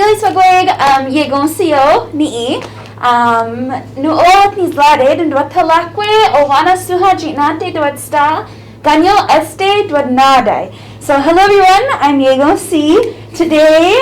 Hoy swagweg yegong siyo ni nuot ni zlade duat talakwe o wana suha jinante duat sta ganyo este duat nadai. So hello everyone, I'm Yegong Si. Today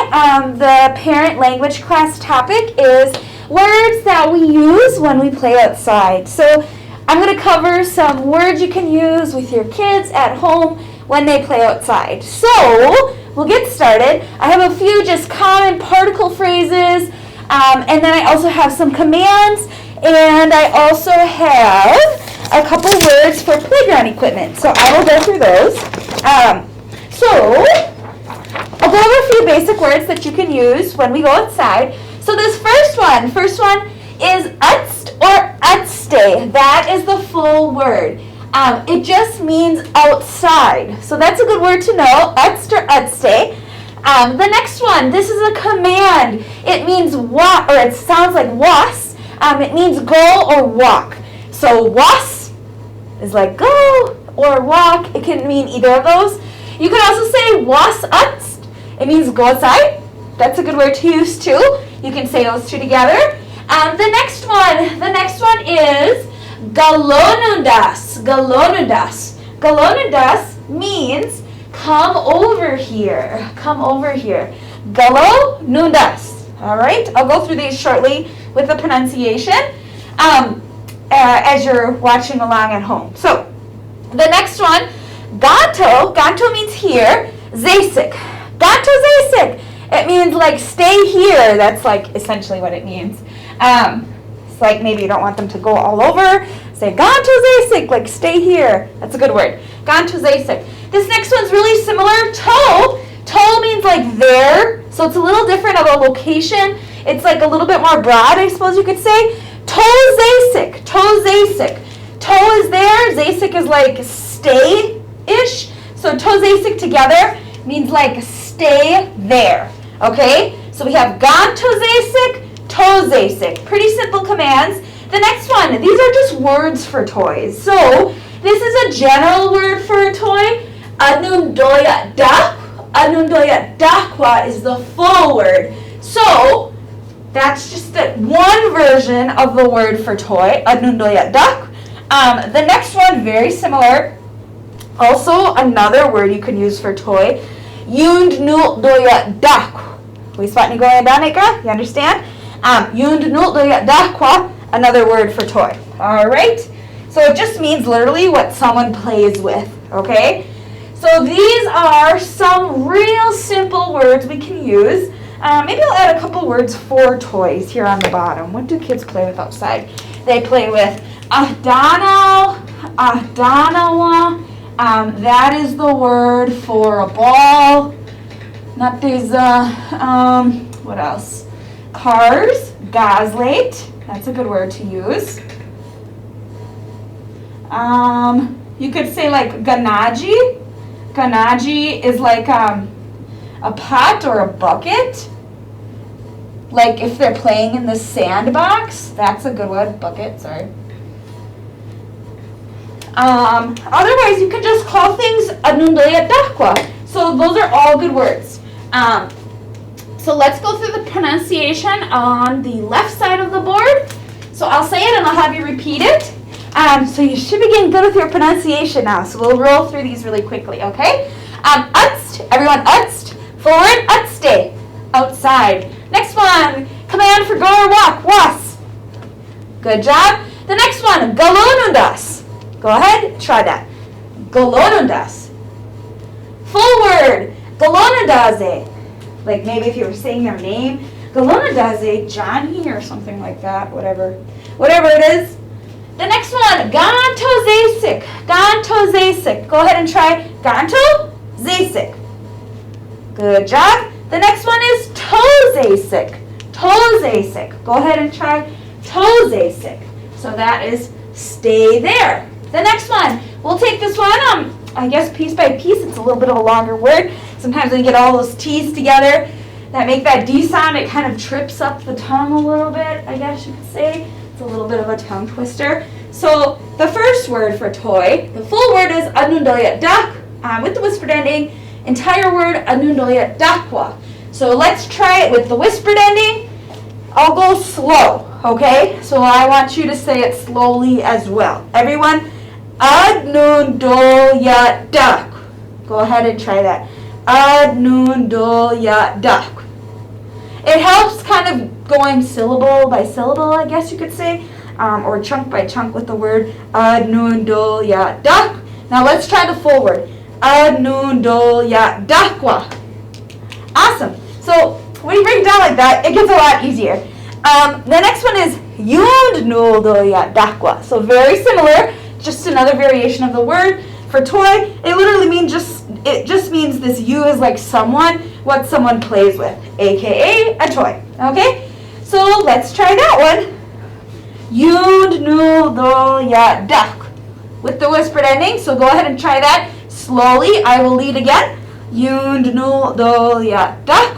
the parent language class topic is words that we use when we play outside. So I'm going to cover some words you can use with your kids at home when they play outside. So we'll get started. I have a few just common particle phrases, and then I also have some commands, and I also have a couple words for playground equipment. So I will go through those. So I'll go over a few basic words that you can use when we go outside. So this first one is utst or utste. That is the full word. It just means outside. So that's a good word to know, utst or utste. The next one, this is a command. It means what, or it sounds like was. It means go or walk. So was is like go or walk. It can mean either of those. You can also say was utst. It means go outside. That's a good word to use too. You can say those two together. The next one is galonundas. Galonundas. Galonundas means come over here. Come over here. Galonundas. All right. I'll go through these shortly with the pronunciation as you're watching along at home. So the next one, ganto. Ganto means here. Zasik. Ganto zasik. It means like stay here. That's like essentially what it means. It's like maybe you don't want them to go all over. Say ganto zasik, like stay here. That's a good word. Ganto zasik. This next one's really similar. To. To means like there. So it's a little different of a location. It's like a little bit more broad, I suppose you could say. To zasik. To zasik. To is there. Zasik is like stay-ish. So to zasik together means like stay there. Okay? So we have ganto zasik, to zasik. Pretty simple commands. The next one, these are just words for toys. So this is a general word for a toy. Anundoya dak. Anundoya dakwa is the full word. So that's just one version of the word for toy. Anundoya dak. The next one, very similar. Also another word you can use for toy. Yundnuldoya dak. You understand? Yundnuldoya dakwa. Another word for toy. All right? So it just means literally what someone plays with. Okay? So these are some real simple words we can use. Maybe I'll add a couple words for toys here on the bottom. What do kids play with outside? They play with ahdano, ahdanawa. That is the word for a ball. Not these, what else? Cars, gazlate. That's a good word to use. You could say like ganaji. Ganaji is like a pot or a bucket. Like if they're playing in the sandbox. That's a good word. Bucket, sorry. Otherwise, you can just call things anundaya dakwa. So those are all good words. So let's go through the pronunciation on the left side of the board. So I'll say it and I'll have you repeat it. So you should be getting good with your pronunciation now. So we'll roll through these really quickly, okay? Utst, everyone, utst. Forward, utste, outside. Next one, command for go or walk, was. Good job. The next one, galonundas. Go ahead, try that. Galonundas. Full word, galonundaze. Like maybe if you were saying their name, galonundaze, Johnny or something like that, whatever it is. The next one, ganto zasik. Ganto zasik. Go ahead and try ganto zasik. Good job. The next one is to zasik. To zasik. Go ahead and try to zasik. So that is stay there. The next one, we'll take this one, I guess piece by piece. It's a little bit of a longer word. Sometimes when you get all those T's together that make that D sound, it kind of trips up the tongue a little bit, I guess you could say. It's a little bit of a tongue twister. So the first word for toy, the full word is anundoya dak, with the whispered ending. Entire word anundoya dakwa. So let's try it with the whispered ending. I'll go slow, okay? So I want you to say it slowly as well. Everyone, ad noon dol ya dak. Go ahead and try that. Ad noon dol ya dak. It helps kind of going syllable by syllable, I guess you could say, or chunk by chunk with the word ad noon dol ya dak. Now let's try the full word. Ad noon dol ya dakwa. Awesome. So when you break it down like that, it gets a lot easier. The next one is yund nool dol ya dakwa. So very similar, just another variation of the word. For toy, it literally means it just means this you is like someone, what someone plays with, aka a toy. Okay? So let's try that one. Yund nool dol ya dak. With the whispered ending, so go ahead and try that slowly. I will lead again. Yund nool dol ya dak.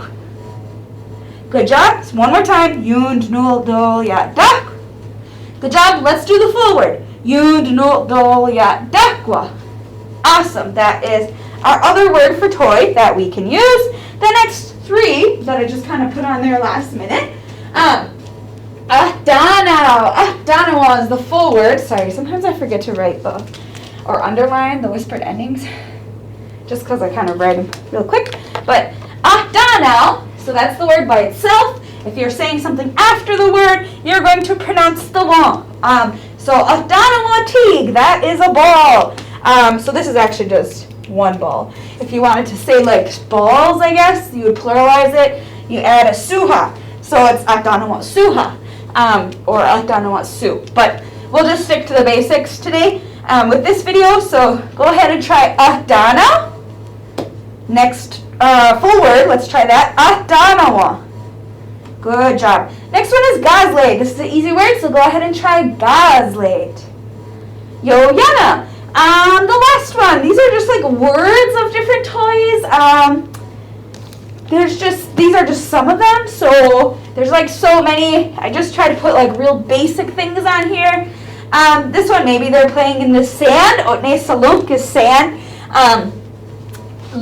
Good job. So one more time. Yund nool dol ya dak. Good job. Let's do the full word. Yund nool dol ya dakwa. Awesome. That is our other word for toy that we can use. The next three that I just kind of put on there last minute. Ahdanao. Ahdanao is the full word. Sorry, sometimes I forget to write or underline the whispered endings, just because I kind of write them real quick. But ahdanao, so that's the word by itself. If you're saying something after the word, you're going to pronounce the long. So ahdanao tig, that is a ball. So this is actually just one ball. If you wanted to say like balls, I guess, you would pluralize it. You add a suha. So it's ahdanao suha. Or ahdanao su. But we'll just stick to the basics today with this video. So go ahead and try ahdanao. Next full word, let's try that. Ahdanao. Good job. Next one is gazlate. This is an easy word, so go ahead and try gazlate. Yoyana. The last one. These are just like words of different toys. These are just some of them. So there's like so many. I just try to put like real basic things on here. This one, maybe they're playing in the sand. Otne saluk is sand.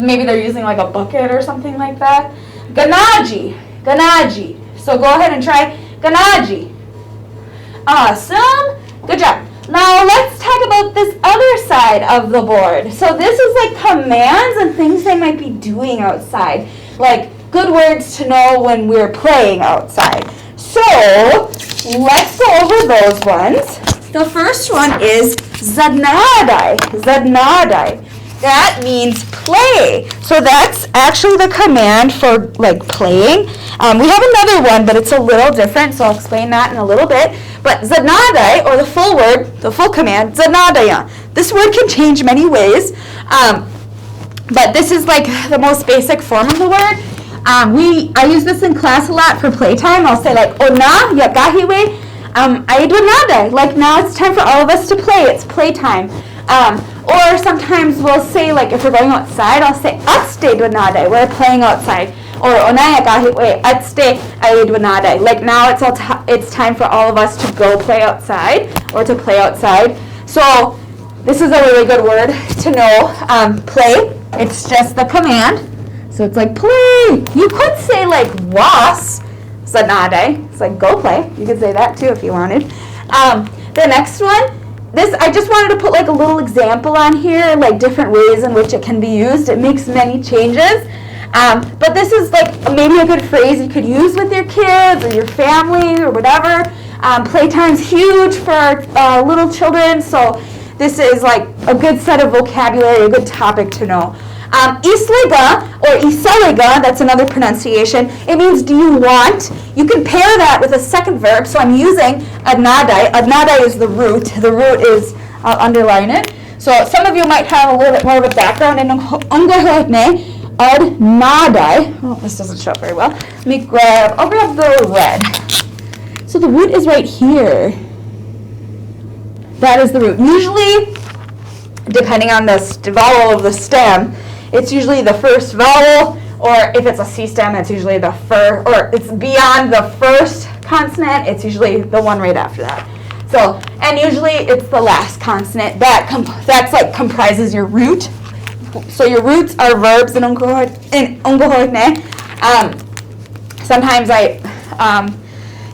Maybe they're using like a bucket or something like that. Ganaji. Ganaji. So go ahead and try ganaji. Awesome. Good job. Now let's talk about this other side of the board. So this is like commands and things they might be doing outside. Like good words to know when we're playing outside. So let's go over those ones. The first one is zadnadai. Zadnadai. That means play. So that's actually the command for like playing. We have another one, but it's a little different, so I'll explain that in a little bit. But zadnadai, or the full word, the full command, zadnadaya. This word can change many ways, but this is like the most basic form of the word. I use this in class a lot for playtime. I'll say like, ona yagahiwe aidwanadai. Like now it's time for all of us to play. It's playtime. Or sometimes we'll say, like, if we're going outside, I'll say, atste dwanadai, we're playing outside. Or, onayagahiwe, atste aidwanadai. Like, now it's time for all of us to go play outside, or to play outside. So, this is a really good word to know. Play, it's just the command. So, it's like, play. You could say, like, was, zanadai. It's like, go play. You could say that, too, if you wanted. The next one. This, I just wanted to put like a little example on here, like different ways in which it can be used. It makes many changes. But this is like maybe a good phrase you could use with your kids or your family or whatever. Playtime's huge for little children, so this is like a good set of vocabulary, a good topic to know. Isliga or iseliga, that's another pronunciation. It means do you want? You can pair that with a second verb, so I'm using adnadai. Adnadai is the root. The root is, I'll underline it. So some of you might have a little bit more of a background in Ungahodne. Adnadai. Oh, this doesn't show up very well. I'll grab the red. So the root is right here. That is the root. Usually, depending on the vowel of the stem, it's usually the first vowel, or if it's a C stem, it's usually the first, or it's beyond the first consonant, it's usually the one right after that. So, and usually it's the last consonant that's like comprises your root. So your roots are verbs in Ungahodne. Sometimes I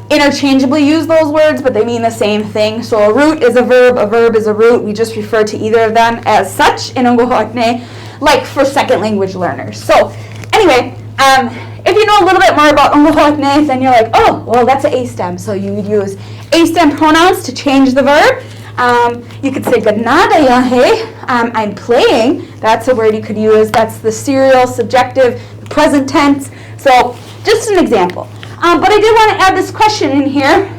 interchangeably use those words, but they mean the same thing. So a root is a verb is a root. We just refer to either of them as such in Unguhotne, like for second language learners. So anyway, if you know a little bit more about Unguhotne, then you're like, oh, well, that's an A stem. So you would use A stem pronouns to change the verb. You could say Ganada yahe, I'm playing. That's a word you could use. That's the serial, subjective, present tense. So just an example. But I did want to add this question in here,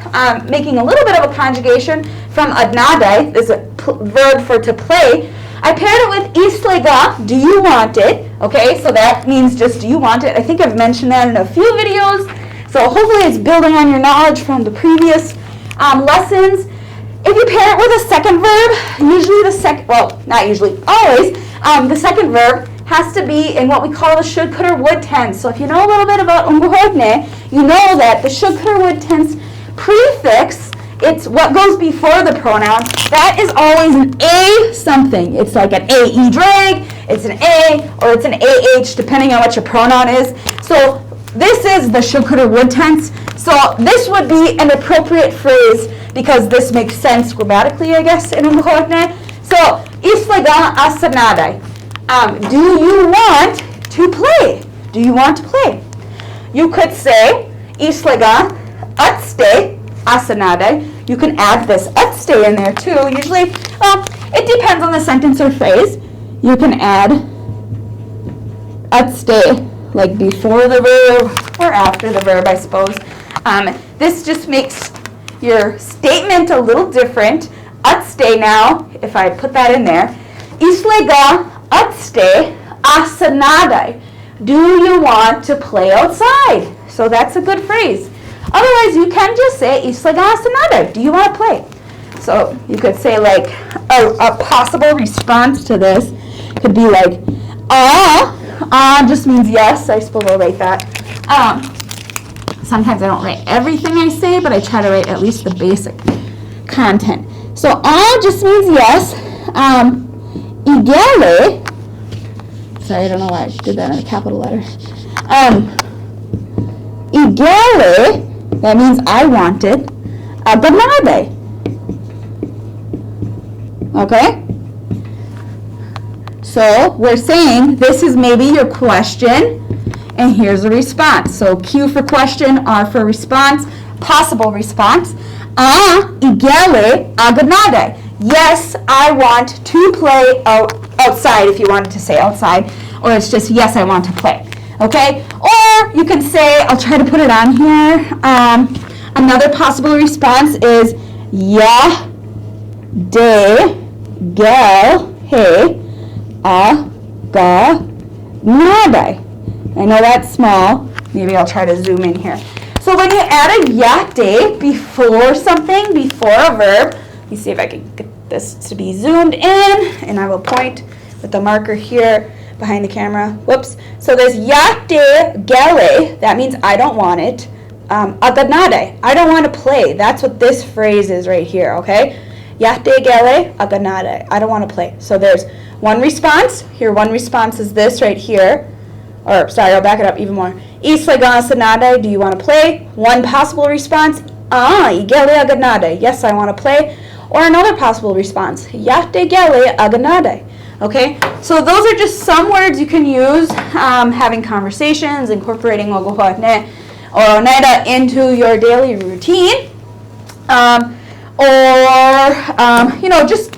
making a little bit of a conjugation from adnadai, is a verb for to play. I paired it with islega, do you want it? Okay, so that means just do you want it. I think I've mentioned that in a few videos. So hopefully it's building on your knowledge from the previous lessons. If you pair it with a second verb, usually the second, well, not usually, always, the second verb has to be in what we call the should, could, or would tense. So if you know a little bit about Unguhotne, you know that the should, could, or would tense prefix, it's what goes before the pronoun. That is always an A something. It's like an AE drag, it's an A, or it's an AH, depending on what your pronoun is. So this is the should, could, or would tense. So this would be an appropriate phrase because this makes sense grammatically, I guess, in Unguhotne. So, islega asanadai. Do you want to play? Do you want to play? You could say, islega atste asanadai. You can add this atste in there too. Usually, it depends on the sentence or phrase. You can add atste, like before the verb or after the verb, I suppose. This just makes your statement a little different. Atste now, if I put that in there, islega atste asanadai. Do you want to play outside? So that's a good phrase. Otherwise, you can just say islega asanadai. Do you want to play? So you could say like a possible response to this could be like just means yes. I suppose I'll write that. Sometimes I don't write everything I say, but I try to write at least the basic content. So just means yes. Igele, sorry, I don't know why I did that in a capital letter. Igele, that means I wanted. Ganade. Okay? So we're saying this is maybe your question. And here's a response. So Q for question, R for response, possible response. Igele aganade. Yes, I want to play outside, if you wanted to say outside, or it's just yes, I want to play. Okay? Or you can say, I'll try to put it on here. Another possible response is ya de gel he aganade. I know that's small. Maybe I'll try to zoom in here. So when you add a yate before something, before a verb, let me see if I can get this to be zoomed in, and I will point with the marker here behind the camera. Whoops. So there's yate gele, that means I don't want it. Aganade, I don't want to play. That's what this phrase is right here, okay? Yate gele aganade, I don't want to play. So there's one response. Here, one response is this right here. Or, sorry, I'll back it up even more. Islega asanade, do you want to play? One possible response, igele aganade, yes, I want to play. Or another possible response, yate gele aganade. Okay, so those are just some words you can use having conversations, incorporating Unguhotne or Oneida into your daily routine. Just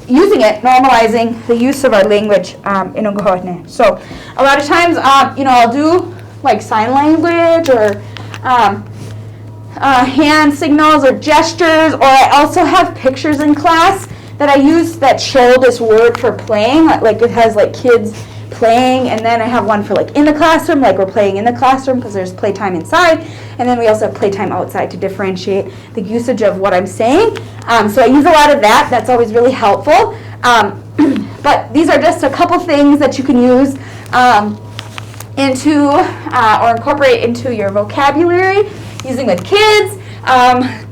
using it, normalizing the use of our language in Unguhotne. So a lot of times, I'll do like sign language or hand signals or gestures, or I also have pictures in class that I use that show this word for playing, like it has like kids playing, and then I have one for like in the classroom, like we're playing in the classroom because there's playtime inside, and then we also have playtime outside to differentiate the usage of what I'm saying. So I use a lot of that. That's always really helpful. But these are just a couple things that you can use into or incorporate into your vocabulary using with kids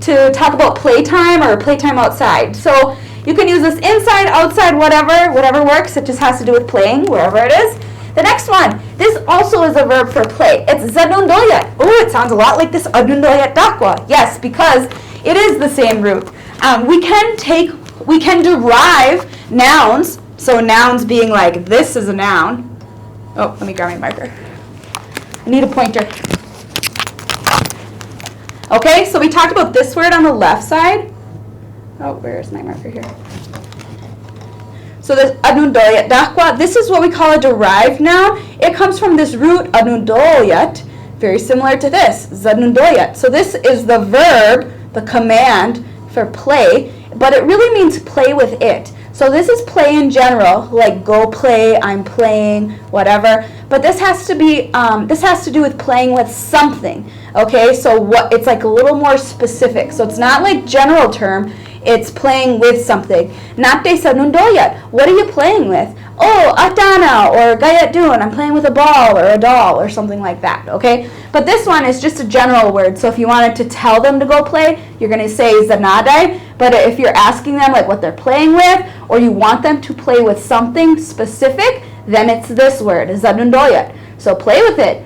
to talk about playtime or playtime outside. So you can use this inside, outside, whatever works. It just has to do with playing, wherever it is. The next one, this also is a verb for play. It's zanundoyat. Oh, it sounds a lot like this adundoyat dakwa. Yes, because it is the same root. We can derive nouns. So nouns being like, this is a noun. Oh, let me grab my marker. I need a pointer. Okay, so we talked about this word on the left side. Oh, where's my marker here? So this adundoyat dakwa, this is what we call a derived noun. It comes from this root adundoyat, very similar to this, zanundoyat. So this is the verb, the command for play, but it really means play with it. So this is play in general, like go play, I'm playing, whatever. But this has to be, this has to do with playing with something. Okay, so what? It's like a little more specific. So it's not like general term. It's playing with something. Nate sanundoyat. What are you playing with? Oh, atana or gayat dun. I'm playing with a ball or a doll or something like that. Okay, but this one is just a general word. So if you wanted to tell them to go play, you're going to say zanadai. But if you're asking them like what they're playing with, or you want them to play with something specific, then it's this word, zanundoyat. So play with it.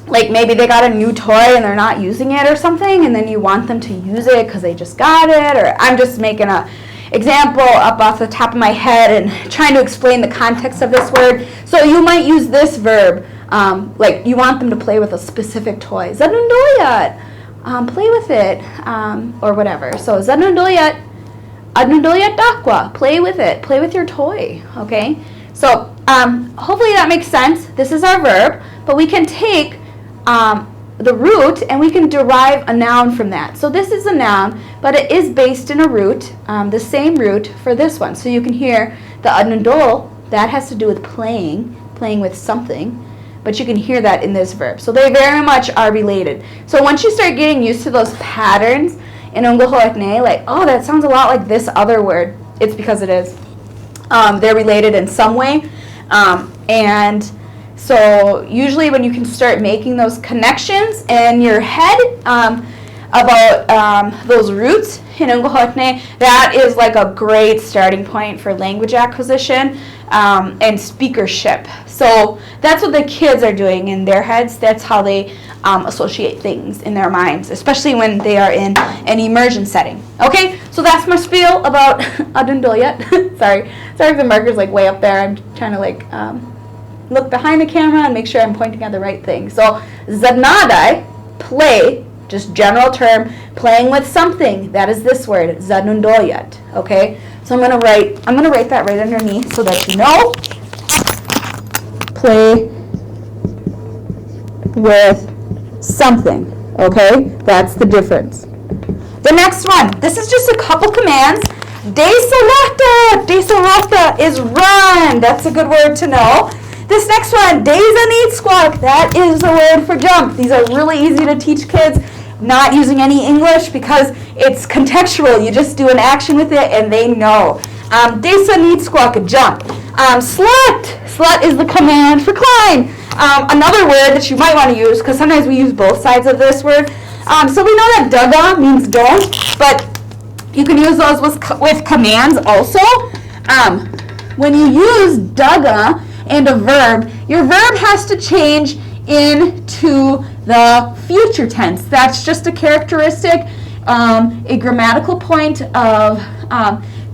Like maybe they got a new toy and they're not using it or something, and then you want them to use it because they just got it, or I'm just making a example up off the top of my head and trying to explain the context of this word. So you might use this verb, like you want them to play with a specific toy. Zanundoyat, play with it, or whatever. So zanundoyat, adundoyat dakwa, play with it, play with your toy, okay? So hopefully that makes sense. This is our verb, but we can take the root and we can derive a noun from that. So this is a noun, but it is based in a root, the same root for this one. So you can hear the adundol, that has to do with playing with something, but you can hear that in this verb. So they very much are related. So once you start getting used to those patterns in Unggohoekne, like, oh, that sounds a lot like this other word, it's because it is. They're related in some way, and so usually when you can start making those connections in your head about those roots in Unggohoekne, that is like a great starting point for language acquisition and speakership. So that's what the kids are doing in their heads. That's how they associate things in their minds, especially when they are in an immersion setting. Okay, so that's my spiel about adundoyat. Sorry if the marker's like way up there. I'm trying to like look behind the camera and make sure I'm pointing at the right thing. So zanadai, play, just general term, playing with something. That is this word, zanundoyat. Okay, so I'm gonna write that right underneath so that you know. Play with something. Okay, that's the difference. The next one, this is just a couple commands. Desolata is run. That's a good word to know. This next one, need squawk. That is the word for jump. These are really easy to teach kids, not using any English because it's contextual. You just do an action with it and they know. Need squawk, jump. Slut is the command for climb. Another word that you might want to use, because sometimes we use both sides of this word. So we know that daga means don't, but you can use those with commands also. When you use daga and a verb, your verb has to change into the future tense. That's just a characteristic, a grammatical point of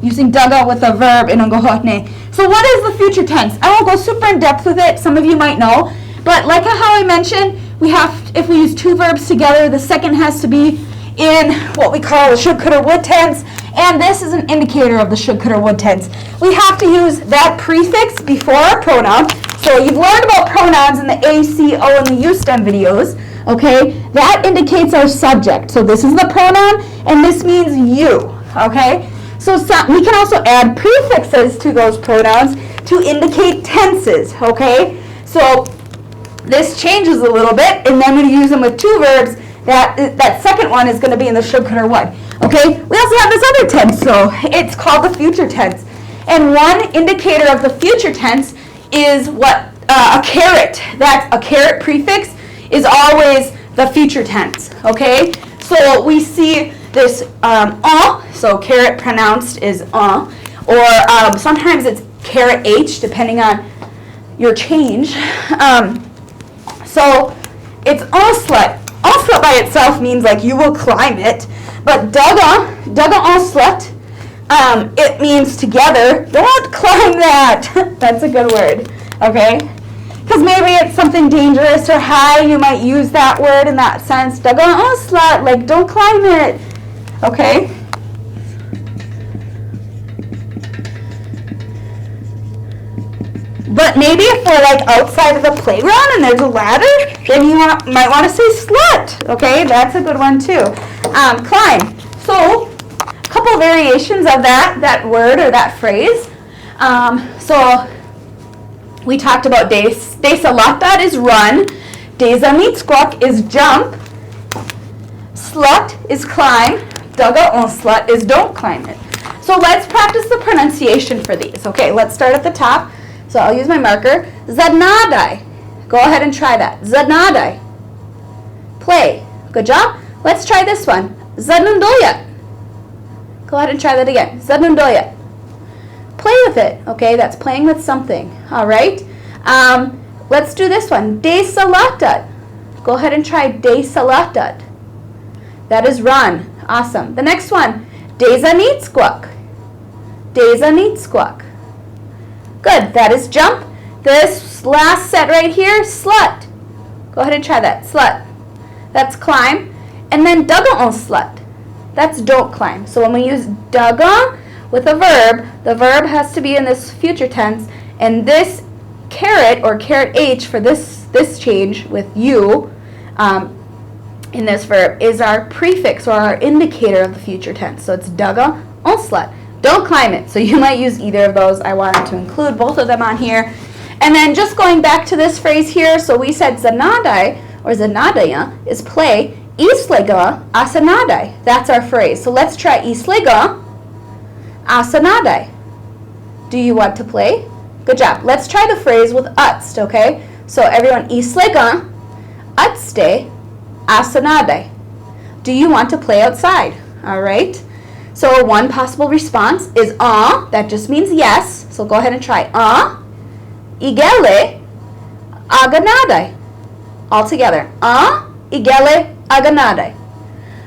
using daga with a verb in Unggohoekne. So what is the future tense? I won't go super in depth with it. Some of you might know. But like how I mentioned, if we use two verbs together, the second has to be in what we call the should, could, or would tense. And this is an indicator of the should, could, or would tense. We have to use that prefix before our pronoun. So you've learned about pronouns in the A, C, O, and the U stem videos. Okay? That indicates our subject. So this is the pronoun, and this means you. Okay? So we can also add prefixes to those pronouns to indicate tenses, okay? So this changes a little bit, and then when you use them with two verbs, that second one is going to be in the should, could, or would, okay? We also have this other tense, so it's called the future tense. And one indicator of the future tense is what a caret. That's a caret prefix is always the future tense, okay? So we see this so caret pronounced is or sometimes it's caret H, depending on your change. So it's Anslet. Anslet by itself means like you will climb it, but daga anslet, it means together. Don't climb that. That's a good word, okay? Because maybe it's something dangerous or high, you might use that word in that sense. Daga anslet, like don't climb it, okay? But maybe if we're like outside of the playground and there's a ladder, then you might want to say slut. Okay, that's a good one too. Climb. So a couple variations of that word or that phrase. So we talked about desalatad is run, desanitskok is jump, slut is climb, daga on slut is don't climb it. So let's practice the pronunciation for these. Okay, let's start at the top. So I'll use my marker. Zadnadai. Go ahead and try that. Zadnadai. Play. Good job. Let's try this one. Zadnundoyat. Go ahead and try that again. Zadnundoyat. Play with it. Okay, that's playing with something. All right. Let's do this one. Desalatad. Go ahead and try desalatad. That is run. Awesome. The next one. Desanitskok. Desanitskok. Good, that is jump. This last set right here, slut. Go ahead and try that, slut. That's climb. And then daga on slut. That's don't climb. So when we use daga with a verb, the verb has to be in this future tense. And this caret or caret H for this change with you in this verb is our prefix or our indicator of the future tense. So it's daga on slut. Don't climb it. So you might use either of those. I wanted to include both of them on here. And then just going back to this phrase here, so we said zanadai or zanadaya is play. Islega asanadai. That's our phrase. So let's try islega asanadai. Do you want to play? Good job. Let's try the phrase with utst, okay? So everyone, islega utste asanadai. Do you want to play outside? All right. So one possible response is that just means yes. So go ahead and try igele aganadai. All together. Igele aganadai.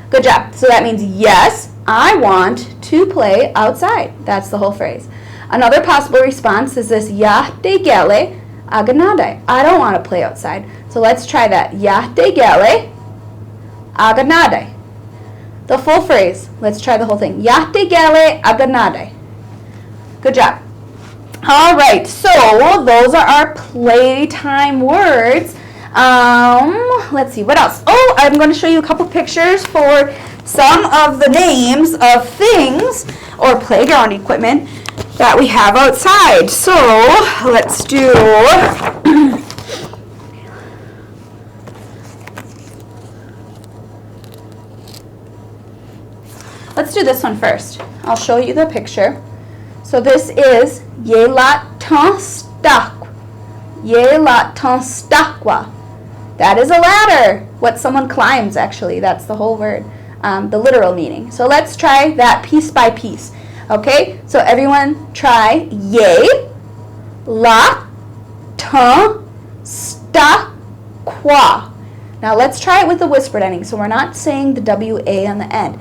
Good job. So that means yes, I want to play outside. That's the whole phrase. Another possible response is this yahdegele aganadai. I don't want to play outside. So let's try that. Yahdegele aganadai. The full phrase. Let's try the whole thing. Yahdegele aganadai. Good job. All right, so those are our playtime words. Let's see, what else? Oh, I'm going to show you a couple pictures for some of the names of things or playground equipment that we have outside. So let's do... Let's do this one first. I'll show you the picture. So this is Yelatan Stakwa. Yelatan Stakwa. That is a ladder. What someone climbs, actually. That's the whole word. The literal meaning. So let's try that piece by piece. Okay? So everyone try Yelatan Stakwa. Now let's try it with the whispered ending. So we're not saying the W-A on the end.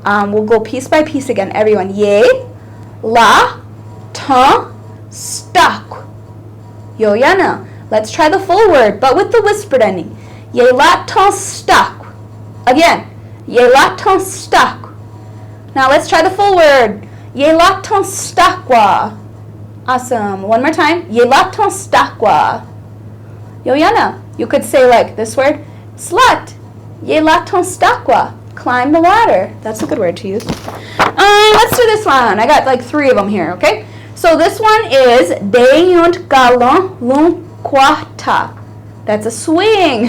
We'll go piece by piece again. Everyone, stak. Yoyana. Let's try the full word, but with the whispered ending. Stak. Again, stak. Now let's try the full word. Stakwa. Awesome. One more time. Stakwa. Yoyana. You could say like this word, slut. Stakwa. Climb the ladder. That's a good word to use. Let's do this one. I got like 3 of them here, okay? So this one is Deyunt Galon Lunquata. That's a swing.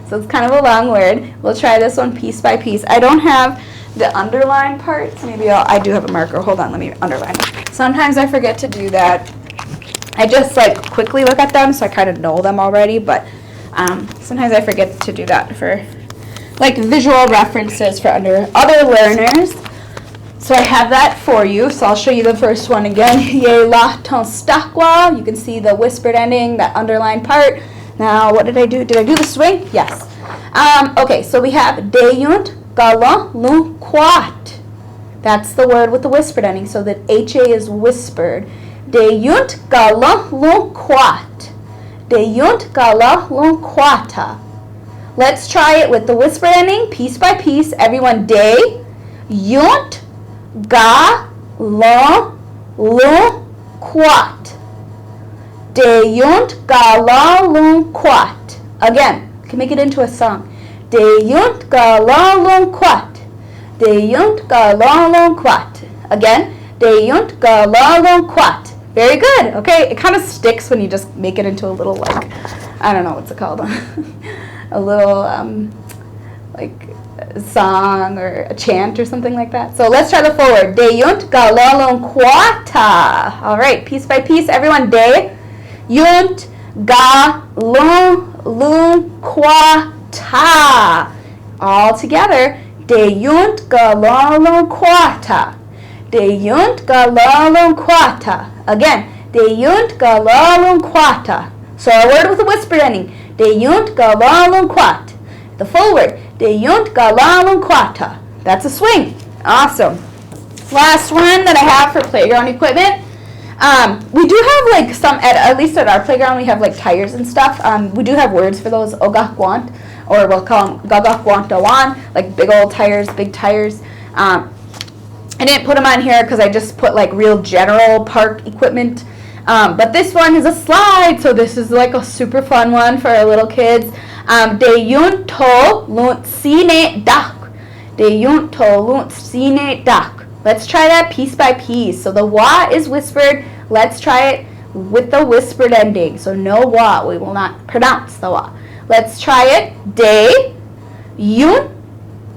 So it's kind of a long word. We'll try this one piece by piece. I don't have the underline parts. Maybe I do have a marker. Hold on, let me underline it. Sometimes I forget to do that. I just like quickly look at them so I kind of know them already, but sometimes I forget to do that for like visual references for other learners. So I have that for you. So I'll show you the first one again. Ye la ton stakwa. You can see the whispered ending, that underlined part. Now, what did I do? Did I do the swing? Yes. Okay, so we have deyunt gala lun quat. That's the word with the whispered ending, so that HA is whispered. Deyunt gala lun quat. Deyunt gala lun quata. Let's try it with the whispered ending, piece by piece. Everyone, day, yunt, ga, la, lu, quat. De yunt, ga, la, lu, quat. Again, you can make it into a song. De yunt, ga, la, lu, quat. De yunt, ga, la, lu, quat. Again, de yunt, ga, la, lu, quat. Very good. Okay, it kind of sticks when you just make it into a little, like, I don't know what's it called. A little like a song or a chant or something like that. So let's try the full word. Deyunt galalon quata. All right, piece by piece, everyone. De yunt galon quata. All together. Deyunt galalon quata. Deyunt galalon quata. Again. Deyunt galalon quata. So a word with a whispered ending. Deyunt galalon quat. The full word. Deyunt galalon quata. That's a swing. Awesome. Last one that I have for playground equipment. We do have like some, at least at our playground, we have like tires and stuff. We do have words for those. Ogakwant, or we'll call them gagakwantawan, like big old tires, big tires. I didn't put them on here because I just put like real general park equipment. But this one is a slide, so this is like a super fun one for our little kids. Deyunt to lunt sine dak. Deyunt to lunt sine dak. Let's try that piece by piece. So the wa is whispered. Let's try it with the whispered ending. So no wa. We will not pronounce the wa. Let's try it. Deyunt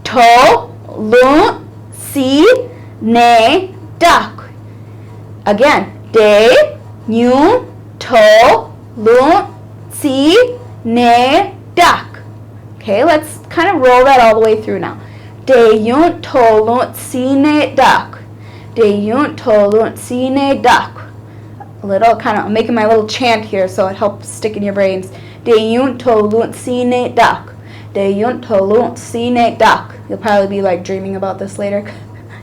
to lunt sine dak. Again. Deyunt to lunt sine dak. Okay, let's kind of roll that all the way through now. Deyunt to lunt sine dak. Deyunt to lunt sine dak. A little kind of, I'm making my little chant here so it helps stick in your brains. Deyunt to lunt sine dak. Deyunt to lunt sine dak. You'll probably be like dreaming about this later.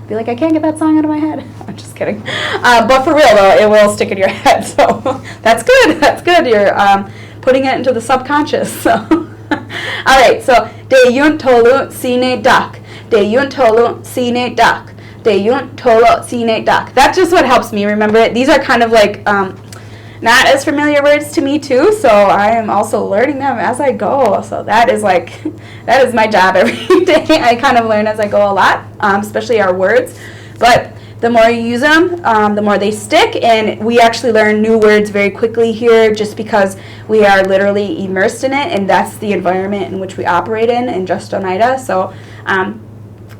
Be like, I can't get that song out of my head. I'm just kidding. But for real though, it will stick in your head. So that's good. That's good. You're putting it into the subconscious. So all right. So deyunt to lunt sine dak. Deyunt to lunt sine dak. Deyunt to lunt sine dak. That's just what helps me remember it. These are kind of like not as familiar words to me too, so I am also learning them as I go. So that is my job every day. I kind of learn as I go a lot, especially our words. But the more you use them, the more they stick, and we actually learn new words very quickly here just because we are literally immersed in it, and that's the environment in which we operate in Just Oneida. So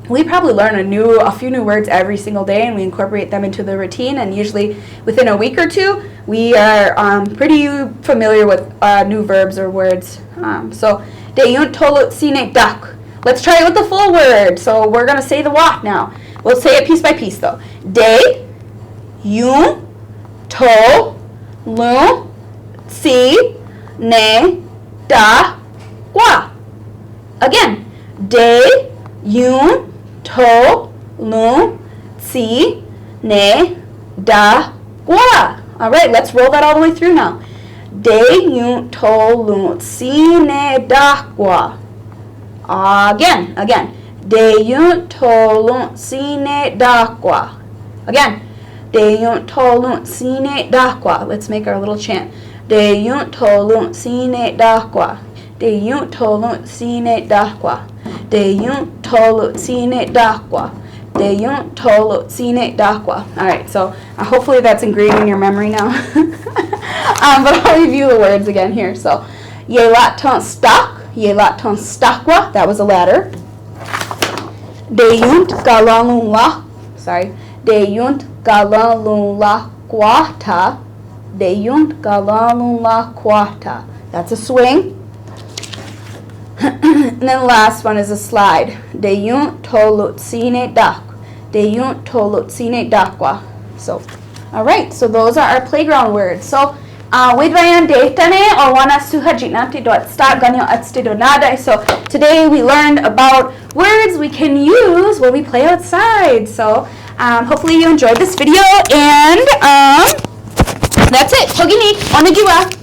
we probably learn a few new words every single day, and we incorporate them into the routine, and usually within a week or two we are pretty familiar with new verbs or words. So deyunt to lunt sine dak. Let's try it with the full word. So we're going to say the wa now. We'll say it piece by piece though. Deyunt to lunt sine dak. Again. Deyunt to lunt sine dak. All right, let's roll that all the way through now. Deyunt to lunt sine dak. Again. Deyunt to lunt sine dak. Again. Deyunt to lunt sine dak. Let's make our little chant. Deyunt to lunt sine dak. Deyunt to lunt sine dak. Deyunt to lunt sine dak. Deyunt to lunt sine dak. All right, so hopefully that's ingrained in your memory now. But I'll review the words again here. So, ye lat ton stak, ye lat ton stakwa. That was a ladder. Deyunt galalun la. Deyunt galalun la quata. Deyunt galalun la quata. That's a swing. And then the last one is a slide. Deyunt to lunt sine dak. Deyun tolutsine dakwa. So, all right. So those are our playground words. So, widwayan detane or wana suhajinati do sta ganyo atstido nada. So today we learned about words we can use when we play outside. So hopefully you enjoyed this video, and that's it. Togini, onagiwa.